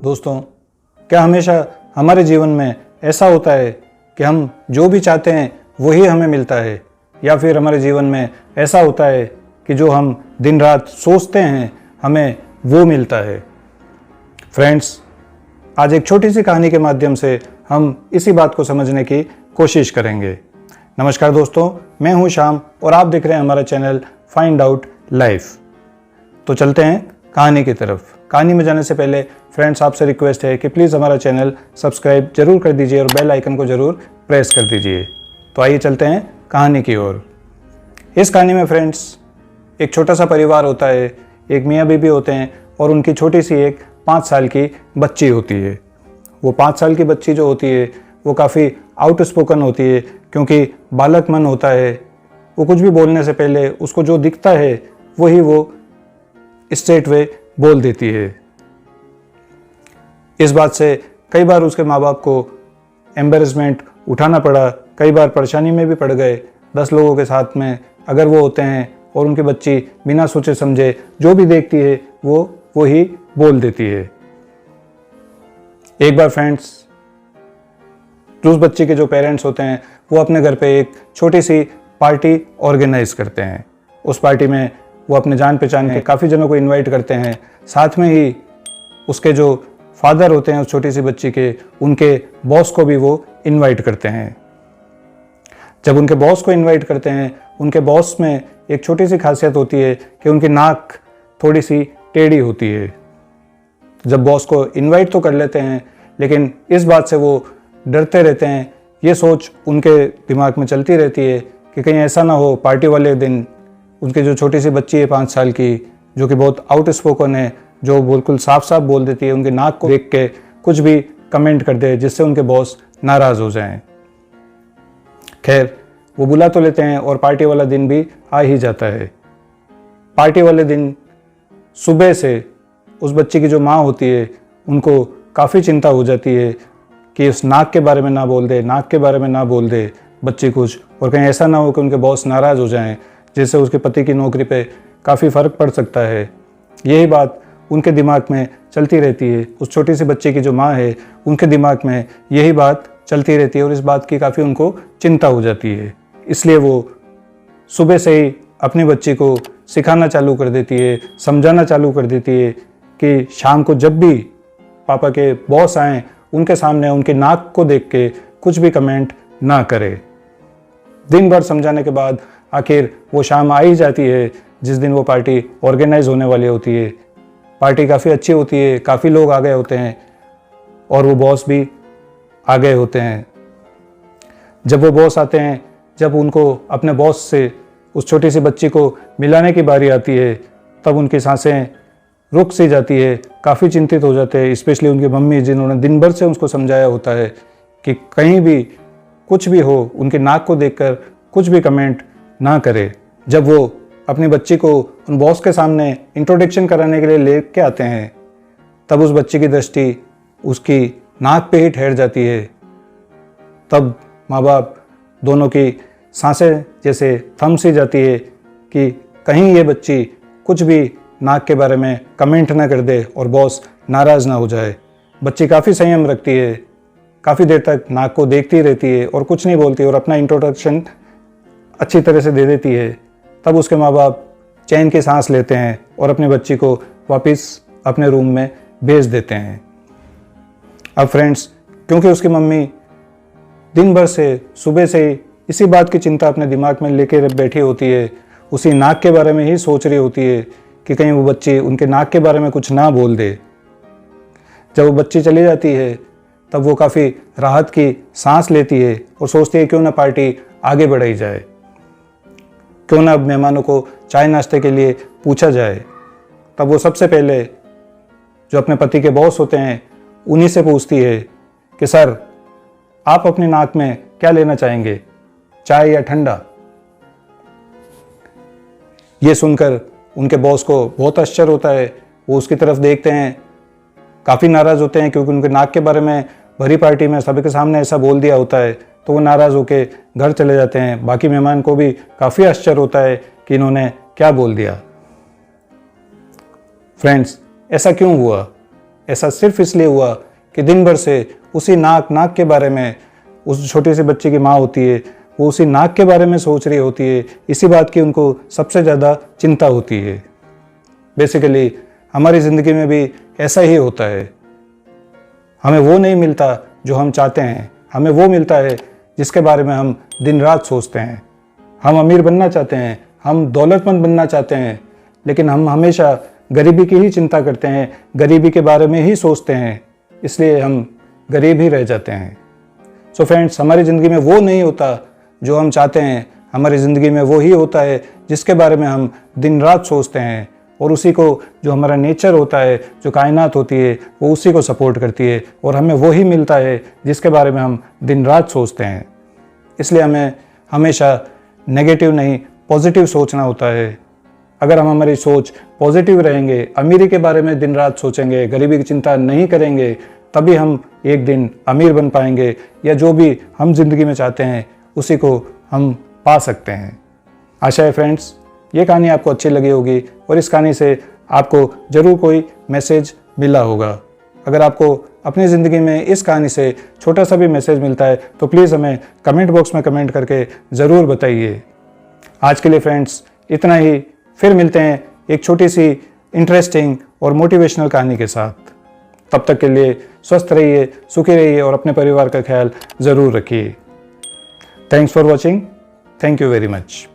दोस्तों, क्या हमेशा हमारे जीवन में ऐसा होता है कि हम जो भी चाहते हैं वही हमें मिलता है, या फिर हमारे जीवन में ऐसा होता है कि जो हम दिन रात सोचते हैं हमें वो मिलता है। फ्रेंड्स, आज एक छोटी सी कहानी के माध्यम से हम इसी बात को समझने की कोशिश करेंगे। नमस्कार दोस्तों, मैं हूं श्याम और आप देख रहे हैं हमारा चैनल फाइंड आउट लाइफ। तो चलते हैं कहानी की तरफ। कहानी में जाने से पहले फ्रेंड्स, आपसे रिक्वेस्ट है कि प्लीज़ हमारा चैनल सब्सक्राइब जरूर कर दीजिए और बेल आइकन को ज़रूर प्रेस कर दीजिए। तो आइए चलते हैं कहानी की ओर। इस कहानी में फ्रेंड्स, एक छोटा सा परिवार होता है, एक मियाँ बीबी होते हैं और उनकी छोटी सी एक 5 साल की बच्ची होती है। वो 5 साल की बच्ची जो होती है वो काफ़ी आउटस्पोकन होती है, क्योंकि बालक मन होता है। वो कुछ भी बोलने से पहले उसको जो दिखता है वही वो स्ट्रेट वे बोल देती है। इस बात से कई बार उसके माँ बाप को एम्बेरसमेंट उठाना पड़ा, कई बार परेशानी में भी पड़ गए। 10 लोगों के साथ में अगर वो होते हैं और उनकी बच्ची बिना सोचे समझे जो भी देखती है वो ही बोल देती है। एक बार फ्रेंड्स, उस बच्चे के जो पेरेंट्स होते हैं वो अपने घर पे एक छोटी सी पार्टी ऑर्गेनाइज करते हैं। उस पार्टी में वो अपने जान पहचान के काफ़ी जनों को इनवाइट करते हैं। साथ में ही उसके जो फादर होते हैं उस छोटी सी बच्ची के, उनके बॉस को भी वो इनवाइट करते हैं। जब उनके बॉस को इनवाइट करते हैं, उनके बॉस में एक छोटी सी खासियत होती है कि उनकी नाक थोड़ी सी टेढ़ी होती है। जब बॉस को इनवाइट तो कर लेते हैं, लेकिन इस बात से वो डरते रहते हैं। ये सोच उनके दिमाग में चलती रहती है कि कहीं ऐसा ना हो पार्टी वाले दिन उनकी जो छोटी सी बच्ची है 5 साल की, जो कि बहुत आउटस्पोकन है, जो बिल्कुल साफ साफ बोल देती है, उनकी नाक को देख के कुछ भी कमेंट कर दे जिससे उनके बॉस नाराज़ हो जाएं। खैर, वो बुला तो लेते हैं और पार्टी वाला दिन भी आ ही जाता है। पार्टी वाले दिन सुबह से उस बच्ची की जो माँ होती है उनको काफ़ी चिंता हो जाती है कि उस नाक के बारे में ना बोल दे, नाक के बारे में ना बोल दे बच्ची कुछ, और कहीं ऐसा ना हो कि उनके बॉस नाराज़ हो जाएं, जिससे उसके पति की नौकरी पे काफ़ी फ़र्क पड़ सकता है। यही बात उनके दिमाग में चलती रहती है। उस छोटी सी बच्चे की जो माँ है उनके दिमाग में यही बात चलती रहती है और इस बात की काफ़ी उनको चिंता हो जाती है। इसलिए वो सुबह से ही अपनी बच्ची को सिखाना चालू कर देती है, समझाना चालू कर देती है कि शाम को जब भी पापा के बॉस आएँ उनके सामने उनकी नाक को देख के कुछ भी कमेंट ना करे। दिन भर समझाने के बाद आखिर वो शाम आ ही जाती है जिस दिन वो पार्टी ऑर्गेनाइज होने वाली होती है। पार्टी काफ़ी अच्छी होती है, काफ़ी लोग आ गए होते हैं और वो बॉस भी आ गए होते हैं। जब वो बॉस आते हैं, जब उनको अपने बॉस से उस छोटी सी बच्ची को मिलाने की बारी आती है, तब उनकी सांसें रुक सी जाती है, काफ़ी चिंतित हो जाते हैं। स्पेशली उनकी मम्मी, जिन्होंने दिन भर से उसको समझाया होता है कि कहीं भी कुछ भी हो उनकी नाक को देखकर कुछ भी कमेंट ना करे। जब वो अपनी बच्ची को उन बॉस के सामने इंट्रोडक्शन कराने के लिए लेके आते हैं, तब उस बच्ची की दृष्टि उसकी नाक पे ही ठहर जाती है। तब माँ बाप दोनों की सांसें जैसे थम सी जाती है कि कहीं ये बच्ची कुछ भी नाक के बारे में कमेंट ना कर दे और बॉस नाराज़ ना हो जाए। बच्ची काफ़ी संयम रखती है, काफ़ी देर तक नाक को देखती रहती है और कुछ नहीं बोलती और अपना इंट्रोडक्शन अच्छी तरह से दे देती है। तब उसके माँ बाप चैन की सांस लेते हैं और अपनी बच्ची को वापस अपने रूम में भेज देते हैं। अब फ्रेंड्स, क्योंकि उसकी मम्मी दिन भर से सुबह से ही इसी बात की चिंता अपने दिमाग में लेके बैठी होती है, उसी नाक के बारे में ही सोच रही होती है कि कहीं वो बच्ची उनके नाक के बारे में कुछ ना बोल दे। जब वो बच्ची चली जाती है तब वो काफ़ी राहत की सांस लेती है और सोचती है क्यों ना पार्टी आगे बढ़ाई जाए, क्यों ना अब मेहमानों को चाय नाश्ते के लिए पूछा जाए। तब वो सबसे पहले जो अपने पति के बॉस होते हैं उन्हीं से पूछती है कि सर, आप अपनी नाक में क्या लेना चाहेंगे, चाय या ठंडा? ये सुनकर उनके बॉस को बहुत आश्चर्य होता है। वो उसकी तरफ देखते हैं, काफ़ी नाराज़ होते हैं, क्योंकि उनके नाक के बारे में भरी पार्टी में सभी के सामने ऐसा बोल दिया होता है। तो वो नाराज़ होकर घर चले जाते हैं। बाकी मेहमान को भी काफ़ी आश्चर्य होता है कि इन्होंने क्या बोल दिया। फ्रेंड्स, ऐसा क्यों हुआ? ऐसा सिर्फ इसलिए हुआ कि दिन भर से उसी नाक के बारे में, उस छोटी सी बच्चे की माँ होती है, वो उसी नाक के बारे में सोच रही होती है, इसी बात की उनको सबसे ज़्यादा चिंता होती है। बेसिकली हमारी ज़िंदगी में भी ऐसा ही होता है। हमें वो नहीं मिलता जो हम चाहते हैं, हमें वो मिलता है जिसके बारे में हम दिन रात सोचते हैं। हम अमीर बनना चाहते हैं, हम दौलतमंद बनना चाहते हैं, लेकिन हम हमेशा गरीबी की ही चिंता करते हैं, गरीबी के बारे में ही सोचते हैं, इसलिए हम गरीब ही रह जाते हैं। सो फ्रेंड्स, हमारी ज़िंदगी में वो नहीं होता जो हम चाहते हैं, हमारी ज़िंदगी में वो ही होता है जिसके बारे में हम दिन रात सोचते हैं, और उसी को, जो हमारा नेचर होता है, जो कायनात होती है, वो उसी को सपोर्ट करती है, और हमें वो ही मिलता है जिसके बारे में हम दिन रात सोचते हैं। इसलिए हमें हमेशा नेगेटिव नहीं, पॉजिटिव सोचना होता है। अगर हम हमारी सोच पॉजिटिव रहेंगे, अमीरी के बारे में दिन रात सोचेंगे, गरीबी की चिंता नहीं करेंगे, तभी हम एक दिन अमीर बन पाएंगे, या जो भी हम जिंदगी में चाहते हैं उसी को हम पा सकते हैं। आशा है फ्रेंड्स, ये कहानी आपको अच्छी लगी होगी और इस कहानी से आपको ज़रूर कोई मैसेज मिला होगा। अगर आपको अपनी ज़िंदगी में इस कहानी से छोटा सा भी मैसेज मिलता है तो प्लीज़ हमें कमेंट बॉक्स में कमेंट करके ज़रूर बताइए। आज के लिए फ्रेंड्स इतना ही, फिर मिलते हैं एक छोटी सी इंटरेस्टिंग और मोटिवेशनल कहानी के साथ। तब तक के लिए स्वस्थ रहिए, सुखी रहिए और अपने परिवार का ख्याल ज़रूर रखिए। Thanks for watching. Thank you very much.